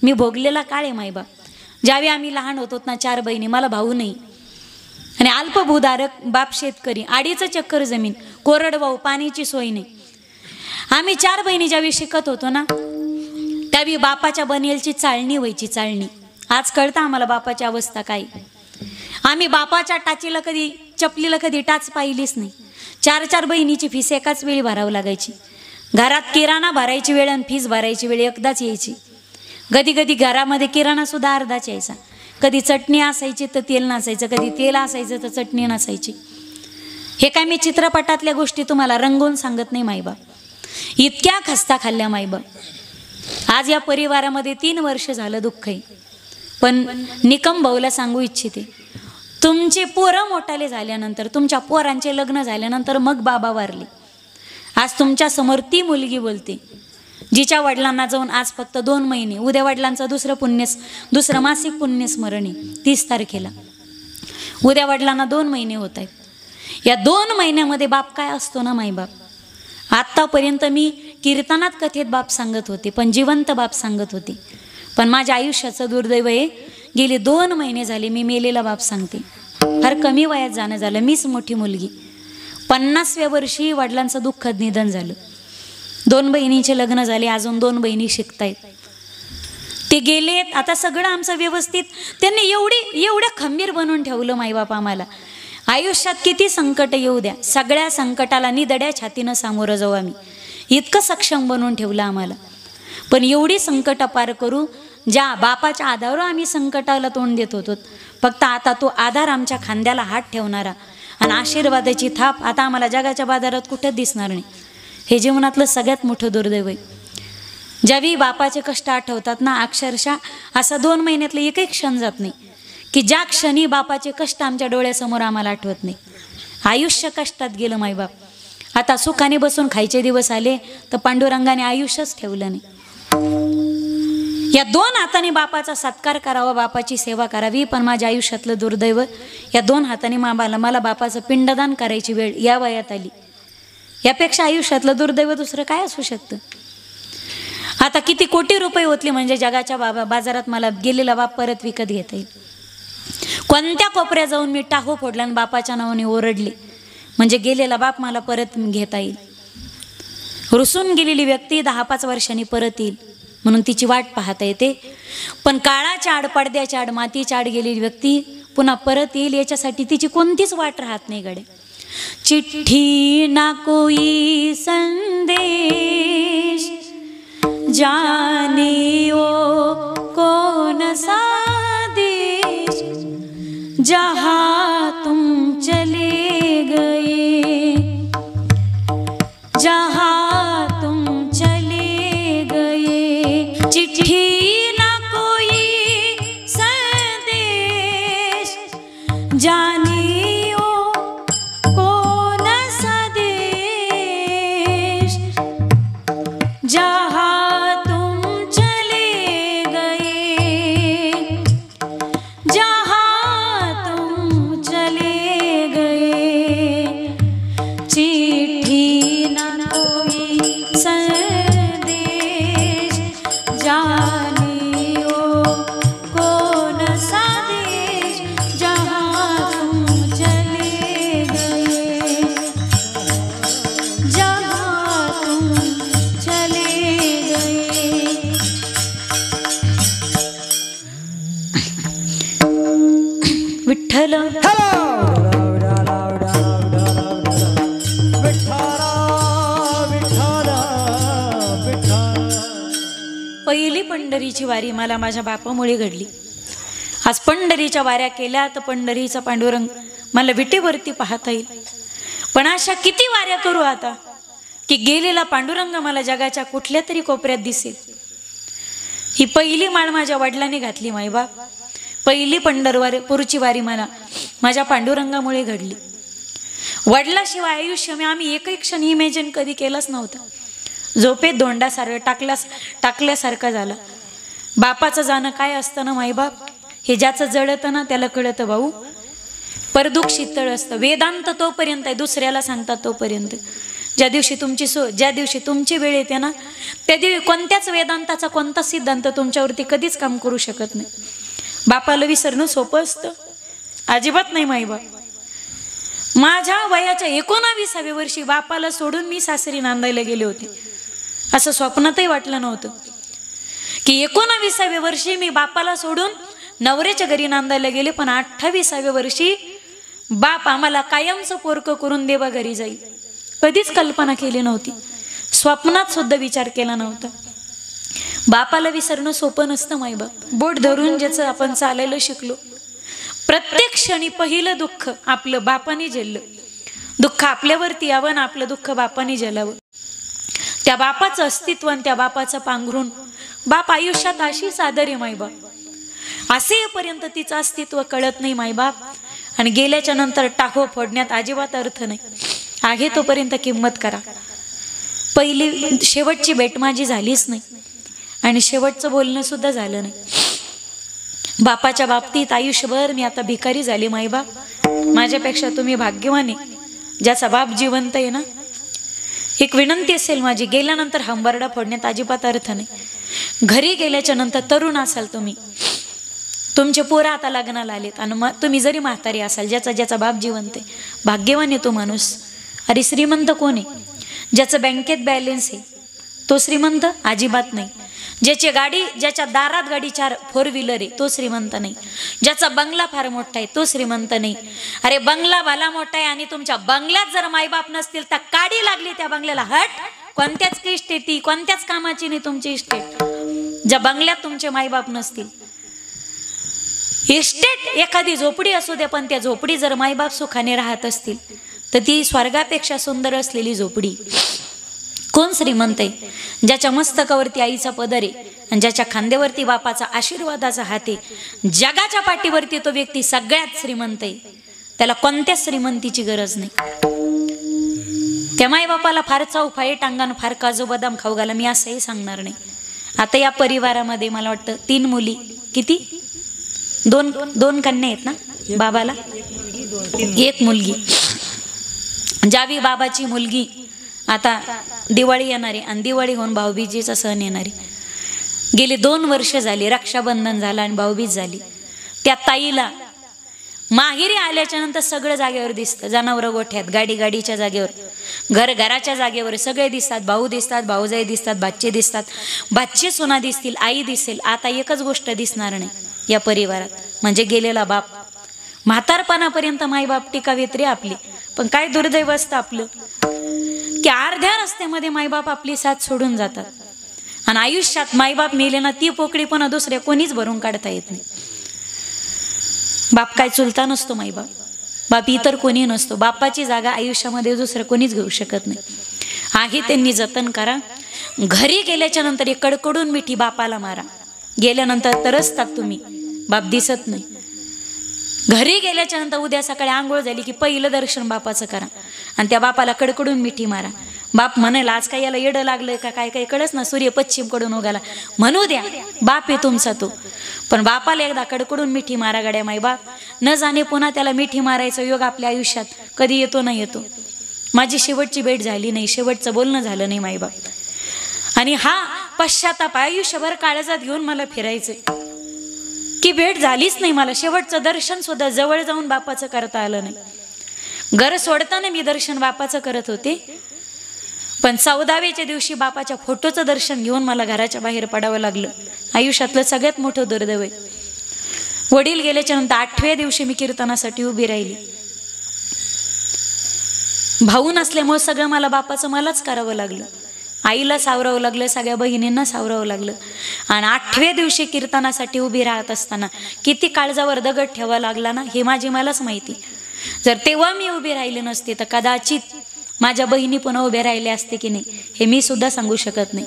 मी भोगलेला काळ आहे मायबाप. ज्यावेळी आम्ही लहान होतो ना 4 बहिणी, मला भाऊ नाही आणि अल्पभूधारक बाप शेतकरी, 2.5 चक्कर जमीन, कोरडवाहू, पाण्याची सोय नाही. आम्ही 4 बहिणी ज्यावेळी शिकत होतो ना त्यावेळी बापाच्या बनेलची चाळणी व्हायची, चाळणी. आज कळतं आम्हाला बापाची अवस्था काय. आम्ही बापाच्या टाचीला कधी, चपलीला कधी टाच पाहिलीच नाही. 4 बहिणीची फीस एकाच वेळी भरावं लागायची. घरात किराणा भरायची वेळ आणि फीस भरायची वेळ एकदाच यायची. कधी कधी घरामध्ये किराणा सुद्धा अर्धाच यायचा. कधी चटणी असायची तर तेल नसायचं, कधी तेल असायचं तर चटणी नसायची. हे काय मी चित्रपटातल्या गोष्टी तुम्हाला रंगवून सांगत नाही मायबाप. इतक्या खस्ता खाल्ल्या मायबाप. आज या परिवारामध्ये 3 वर्ष झालं दुःख आहे. पण निकम भाऊला सांगू इच्छिते, तुमचे पोरं मोठाले झाल्यानंतर, तुमच्या पोरांचे लग्न झाल्यानंतर मग बाबा वारले. आज तुमच्या समोर ती मुलगी बोलते जिच्या वडिलांना जाऊन आज फक्त 2 महिने. उद्या वडिलांचं दुसरं मासिक पुण्यस्मरण आहे 30 तारखेला. उद्या वडिलांना 2 महिने होत आहेत. या 2 महिन्यामध्ये बाप काय असतो ना मायबाप. आत्तापर्यंत मी कीर्तनात कथेत बाप सांगत होते, पण जिवंत बाप सांगत होते. पण माझ्या आयुष्याचं दुर्दैव आहे, गेले 2 महिने झाले मी मेलेला बाप सांगते. फार कमी वयात जाणं झालं. मीच मोठी मुलगी. 50व्या वर्षी वडिलांचं दुःखद निधन झालं. 2 बहिणींचे लग्न झाले, अजून 2 बहिणी शिकतायत. ते गेलेत. आता सगळं आमचं व्यवस्थित. त्यांनी एवढं खंबीर बनवून ठेवलं मायबाप आम्हाला. आयुष्यात किती संकट येऊ द्या, सगळ्या संकटाला निधड्या छातीनं सामोरं जाऊ आम्ही. इतकं सक्षम बनवून ठेवलं आम्हाला. पण एवढी संकट पार करू, ज्या बापाच्या आधारावर आम्ही संकटाला तोंड देत होतो, फक्त आता तो आधार आमच्या खांद्याला हात ठेवणारा आणि आशीर्वादाची थाप आता आम्हाला जगाच्या बाजारात कुठेच दिसणार नाही. हे जीवनातलं सगळ्यात मोठं दुर्दैव आहे. ज्यावेळी बापाचे कष्ट आठवतात ना, अक्षरशः असा 2 महिन्यातलं एकही क्षण जात नाही की ज्या क्षणी बापाचे कष्ट आमच्या डोळ्यासमोर आम्हाला आठवत नाही. आयुष्य कष्टात गेलं मायबाप. आता सुखाने बसून खायचे दिवस आले तर पांडुरंगाने आयुष्यच ठेवलं नाही. या 2 हाताने बापाचा सत्कार करावा, बापाची सेवा करावी. पण माझ्या आयुष्यातलं दुर्दैव, या 2 हाताने मला बापाचं पिंडदान करायची वेळ या वयात आली. यापेक्षा आयुष्यातलं दुर्दैव दुसरं काय असू शकतं. आता किती कोटी रुपये होतले म्हणजे जगाच्या बाजारात मला गेलेला बाप परत विकत घेता येईल. कोणत्या कोपऱ्यात जाऊन मी टाहो फोडला आणि बापाच्या नावाने ओरडले म्हणजे गेलेला बाप मला परत घेता येईल. रुसून गेलेली व्यक्ती 10-5 वर्षांनी परत येईल म्हणून तिची वाट पाहता येते. पण काळाच्या आड, पडद्याच्या आड, मातीच्या आड गेलेली व्यक्ती पुन्हा परत येईल याच्यासाठी तिची कोणतीच वाट राहत नाही गड्या. चिट्ठी ना कोई संदेश, जाने ओ कौन सा देश, जहाँ तुम चले गए, जहाँ तुम चले गए. चिट्ठी ना कोई संदेश, जाने जहाँ तुम चले गए, जहाँ तुम चले गए. चिट्ठी ना कोई संदेश, जाने ओ कौन सा देश, जहाँ तुम चले गए, जहाँ तुम विठ्ठल. पहिली पंढरीची वारी मला माझ्या बापामुळे घडली. आज पंढरीच्या वाऱ्या केल्या तर पंढरीचा पांडुरंग मला विटेवरती पाहता येईल. पण अशा किती वाऱ्या करू आता की गेलेला पांडुरंग मला जगाच्या कुठल्या तरी कोपऱ्यात दिसेल. ही पहिली माळ माझ्या वडिलांनी घातली मायबाप. पहिली पंढरपूरची वारी मला माझ्या पांडुरंगामुळे घडली. वडिलाशिवाय आयुष्य आम्ही एकही क्षण इमॅजिन कधी केलंच नव्हतं. झोपेत धोंडासारखं टाकल्यासारखं झालं. बापाचं जाणं काय असतं ना मायबाप, हे ज्याचं जळतं ना त्याला कळतं भाऊ. परदुःख शीतळ असतं. वेदांत तोपर्यंत आहे, दुसऱ्याला सांगतात तोपर्यंत. ज्या दिवशी तुमची वेळ येते ना, त्या दिवशी कोणत्याच वेदांताचा कोणता सिद्धांत तुमच्यावरती कधीच काम करू शकत नाही. बापाला विसरणं सोपं असतं? अजिबात नाही. माईबाप, माझ्या वयाच्या 19व्या वर्षी बापाला सोडून मी सासरी नांदायला गेले होते. असं स्वप्नातही वाटलं नव्हतं की 19व्या वर्षी मी बापाला सोडून नवऱ्याच्या घरी नांदायला गेले. पण 28व्या वर्षी बाप आम्हाला कायमचं पोरकं करून देवा घरी जाईल. कधीच कल्पना केली नव्हती, स्वप्नात सुद्धा विचार केला नव्हता. बापाला विसरणं सोपं नसतं. माईबाप बोट धरून ज्याचं आपण चालायला शिकलो, प्रत्येक क्षणी पहिलं दुःख आपलं बापाने झेललं. दुःख आपल्यावरती यावं ना, आपलं दुःख बापाने झेलावं. त्या बापाचं अस्तित्व आणि त्या बापाचं पांघरून बाप आयुष्यात अशीच आदर आहे. माईबाप असेपर्यंत तिचं अस्तित्व कळत नाही. माईबाप आणि गेल्याच्या नंतर टाको फोडण्यात अजिबात अर्थ नाही. आहे तोपर्यंत किंमत करा. पहिली शेवटची भेट माझी झालीच नाही आणि शेवटचं बोलणं सुद्धा झालं नाही. बापाच्या बाबतीत आयुष्यभर मी आता भिकारी झाली. माईबाप माझ्यापेक्षा तुम्ही भाग्यवान आहे ज्याचा बाप जिवंत आहे ना. एक विनंती असेल माझी, गेल्यानंतर हंबरडा फोडण्यात अजिबात अर्थ नाही. घरी गेल्याच्या नंतर तरुण असाल तुम्ही, तुमचे पोरं आता लग्नाला आलेत आणि तुम्ही जरी म्हातारी असाल, ज्याचा बाप जिवंत आहे, भाग्यवान आहे तो माणूस. अरे श्रीमंत कोण आहे? ज्याचं बँकेत बॅलेन्स आहे तो श्रीमंत अजिबात नाही. ज्याची गाडी, ज्याच्या दारात गाडी 4 4 व्हीलर आहे तो श्रीमंत नाही. ज्याचा बंगला फार मोठा आहे तो श्रीमंत नाही. अरे बंगला भला मोठा आहे आणि तुमच्या बंगल्यात जर मायबाप नसतील तर काडी लागली त्या बंगल्याला. हट, कोणत्याच इस्टेटी, कोणत्याच कामाची नाही तुमची इस्टेट ज्या बंगल्यात तुमचे मायबाप नसतील. इस्टेट एखादी झोपडी असू दे, पण त्या झोपडी जर मायबाप सुखाने राहत असतील तर ती स्वर्गापेक्षा सुंदर असलेली झोपडी. कोण श्रीमंत आहे? ज्याच्या मस्तकावरती आईचा पदर आहे आणि ज्याच्या खांद्यावरती बापाचा आशीर्वादाचा हात आहे. जगाच्या पाठीवरती तो व्यक्ती सगळ्यात श्रीमंत आहे. त्याला कोणत्याच श्रीमंतीची गरज नाही. त्या मायबापाला फार चौफाई टांगान फार काजू बदाम खाऊ घाला मी असंही सांगणार नाही. आता या परिवारामध्ये मला वाटतं 3 मुली, किती 2 कन्या आहेत ना बाबाला, 1 मुलगी. जावी बाबाची मुलगी आता दिवाळी येणारी आणि दिवाळी होऊन भाऊबीजेचा सण येणारी. गेली 2 वर्ष झाली, रक्षाबंधन झालं आणि भाऊबीज झाली. त्या ताईला माहेरी आल्याच्या नंतर सगळं जागेवर दिसतं. जनावरं गोठ्यात, गाडी गाडीच्या जागेवर, घर घराच्या जागेवर सगळे दिसतात. भाऊ दिसतात, भाऊजाई दिसतात, भाचे दिसतात, भाचे सुना दिसतील, आई दिसेल. आता एकच गोष्ट दिसणार नाही या परिवारात, म्हणजे गेलेला बाप. म्हातारपणापर्यंत मायबाप टिकावेत रे आपली. पण काय दुर्दैव असतं आपलं की अर्ध्या रस्त्यामध्ये मायबाप आपली साथ सोडून जातात आणि आयुष्यात मायबाप मेले ना ती पोकळी पण दुसऱ्या कोणीच भरून काढता येत नाही. बाप काय चुलता नसतो मायबाप, बाप इतर कोणी नसतो. बापाची जागा आयुष्यामध्ये दुसरं कोणीच घेऊ शकत नाही. आहे त्यांनी जतन करा. घरी गेल्याच्या नंतर एक कडकडून मिठी बापाला मारा. गेल्यानंतर तरसतात तुम्ही, बाप दिसत नाही. घरी गेल्याच्या नंतर उद्या सकाळी आंघोळ झाली की पहिलं दर्शन बापाचं करा आणि त्या बापाला कडकडून मिठी मारा. बाप म्हणायला आज काय याला येडं लागलंय का काय, काही कळच ना, सूर्य पश्चिम कडून उगाला, म्हणू द्या, बाप आहे तुमचा तो. पण बापाला एकदा कडकडून मिठी मारा गड्या माय बाप. न जाणे पुन्हा त्याला मिठी मारायचा योग आपल्या आयुष्यात कधी येतो ना येतो. माझी शेवटची भेट झाली नाही, शेवटचं बोलणं झालं नाही मायबाप. आणि हा पश्चाताप आयुष्यभर काळजात घेऊन मला फिरायचंय की भेट झालीच नाही. मला शेवटचं दर्शन सुद्धा जवळ जाऊन बापाचं करता आलं नाही. घर सोडताना मी दर्शन बापाचं करत होते, पण 14व्याच्या दिवशी बापाच्या फोटोचं दर्शन घेऊन मला घराच्या बाहेर पडावं लागलं. आयुष्यातलं सगळ्यात मोठं दुर्दैव आहे. वडील गेल्याच्या नंतर 8व्या दिवशी मी कीर्तनासाठी उभी राहिली. भाऊ नसल्यामुळे सगळं मला बापाचं मलाच करावं लागलं. आईला सावरावं लागलं, सगळ्या बहिणींना सावरावं लागलं. आणि 8व्या दिवशी कीर्तनासाठी उभी राहत असताना किती काळजावर दगड ठेवावा लागला ना हे माझी मलाच माहिती. जर तेव्हा मी उभी राहिले नसते तर कदाचित माझ्या बहिणी पुन्हा उभे राहिले असते की नाही हे मी सुद्धा सांगू शकत नाही.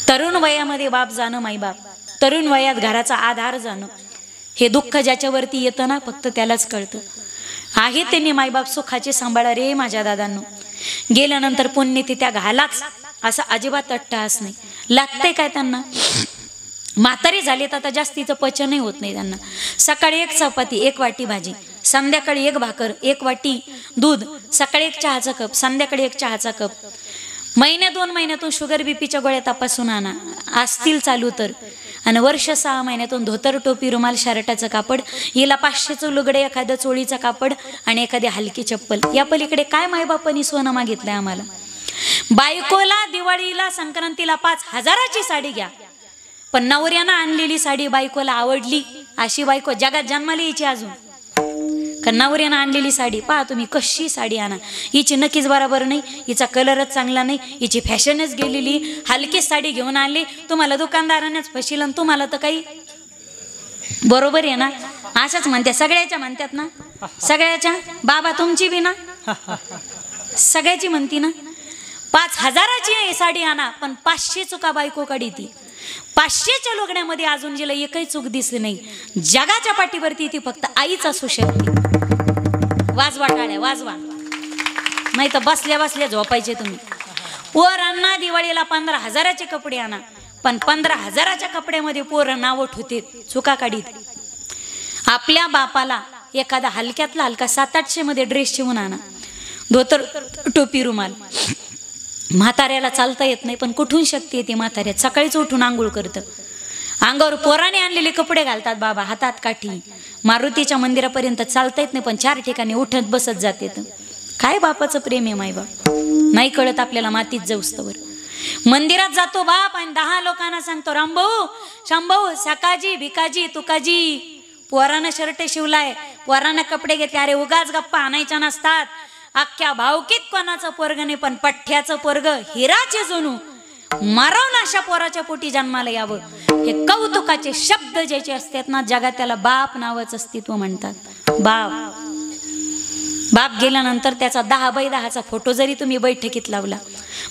तरुण वयामध्ये बाप जाणं मायबाप, तरुण वयात घराचा आधार जाणं, हे दुःख ज्याच्यावरती येतं ना फक्त त्यालाच कळतं. आहे त्यांनी मायबाप सुखाचे सांभाळा रे माझ्या दादांनो. गेल्यानंतर पुण्यतिथ्या घालाच असं अजिबात अट्टहास नाही. लागतंय काय त्यांना? म्हातारी झाली तर आता जास्तीचं पचनही होत नाही त्यांना. सकाळी 1 चपाती 1 वाटी भाजी, संध्याकाळी 1 भाकर, 1 वाटी दूध, सकाळी 1 चहाचा कप, संध्याकाळी 1 चहाचा कप. महिन्या 2 महिन्यातून शुगर बीपीच्या गोळ्या तपासून आणा असतील चालू तर. आणि वर्ष 6 महिन्यातून धोतर, टोपी, रुमाल, शर्टाचं कापड, हिला 500चं लुगडे, एखादं चोळीचं कापड आणि एखादी हलकी चप्पल. या पलीकडे काय मायबापांनी सोनं मागितलंय आम्हाला? बायकोला दिवाळीला संक्रांतीला 5,000ची साडी घ्या, पण नवऱ्यानं आणलेली साडी बायकोला आवडली अशी बायको जगात जन्माला यायची अजून का? नवऱ्यानं आणलेली साडी पहा तुम्ही, कशी साडी आणा, हिची नक्कीच बरोबर नाही, हिचा कलरच चांगला नाही, हिची फॅशनच गेलेली, हलकी साडी घेऊन आणली. तुम्हाला दुकानदारानेच फशील आणि तुम्हाला तर काही बरोबर आहे ना? अशाच म्हणते, सगळ्याच्या म्हणतात ना, सगळ्याच्या. बाबा तुमची बी ना, सगळ्याची म्हणती ना. 5,000ची साडी आणा, पण 500 चुका बायको काढी ती. 500च्या लुगड्यामध्ये अजून जिला एकही चूक दिसली नाही. जगाच्या पाठीवरती ती फक्त आईच असू शकते. वाजवा टाळ्या, वाजवा, नाही तर बसल्या बसल्या झोपायचे तुम्ही. पोरांना दिवाळीला 15,000चे कपडे आणा, पण 15,000च्या कपड्यामध्ये पोरं नाव ठेवते, चुका काढीत. आपल्या बापाला एखादा हलक्यातला हलका 700-800 मध्ये ड्रेस शिवून आणा, धोतर, टोपी, रुमाल. म्हाताऱ्याला चालता येत नाही, पण कुठून शक्ती येते म्हाताऱ्यात? सकाळीच उठून आंघोळ करतं, अंगावर पोराने आणलेले कपडे घालतात बाबा, हातात काठी. मारुतीच्या मंदिरापर्यंत चालता येत नाही, पण 4 ठिकाणी उठत बसत जाते. काय बापाचं प्रेम आहे मायबाप, नाही कळत आपल्याला. मातीत जाऊस्तवर मंदिरात जातो बाप आणि 10 लोकांना सांगतो, रामभाऊ, शामभाऊ, सकाजी, भिकाजी, तुकाजी. पोरानं शर्ट शिवलाय, पोरानं कपडे घेतले, अरे उगाच गप्पा आणायच्या नसतात. अख्ख्या भावकीत कोणाचं पोरग नाही, पण पठ्ठ्याचं पोरग हिराचे जणू मारवून अशा पोराच्या पोटी जन्माला यावं. हे कौतुकाचे शब्द ज्याचे असतात ना, जगात त्याला बाप नावाचं अस्तित्व म्हणतात. बाप बाप गेल्यानंतर त्याचा 10x10चा फोटो जरी तुम्ही बैठकीत लावला,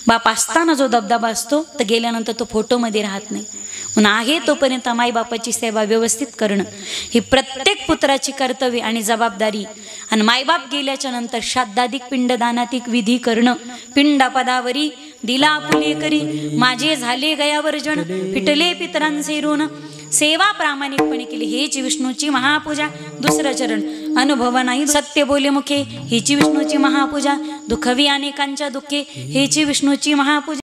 बाप असताना जो दबदबा असतो, तर गेल्यानंतर तो फोटोमध्ये राहत नाही. म्हणून आहे तोपर्यंत मायबापाची सेवा व्यवस्थित करणं ही प्रत्येक पुत्राची कर्तव्य आणि जबाबदारी. आणि मायबाप गेल्याच्या नंतर श्राद्धाधिक पिंडदानाधिक विधी करणं. पिंडापदावरी दिला आपुले करी, माझे झाले गयावर्जन, फिटले पितरांचे ऋण. सेवा प्रामाणिकपणे केली हीची विष्णूची महापूजा. दुसरं चरण, अनुभव नाही सत्य बोले मुखे, हीची विष्णूची महापूजा. दुःखवी अनेकांच्या दुःखे, हीची विष्णूची महापूजा.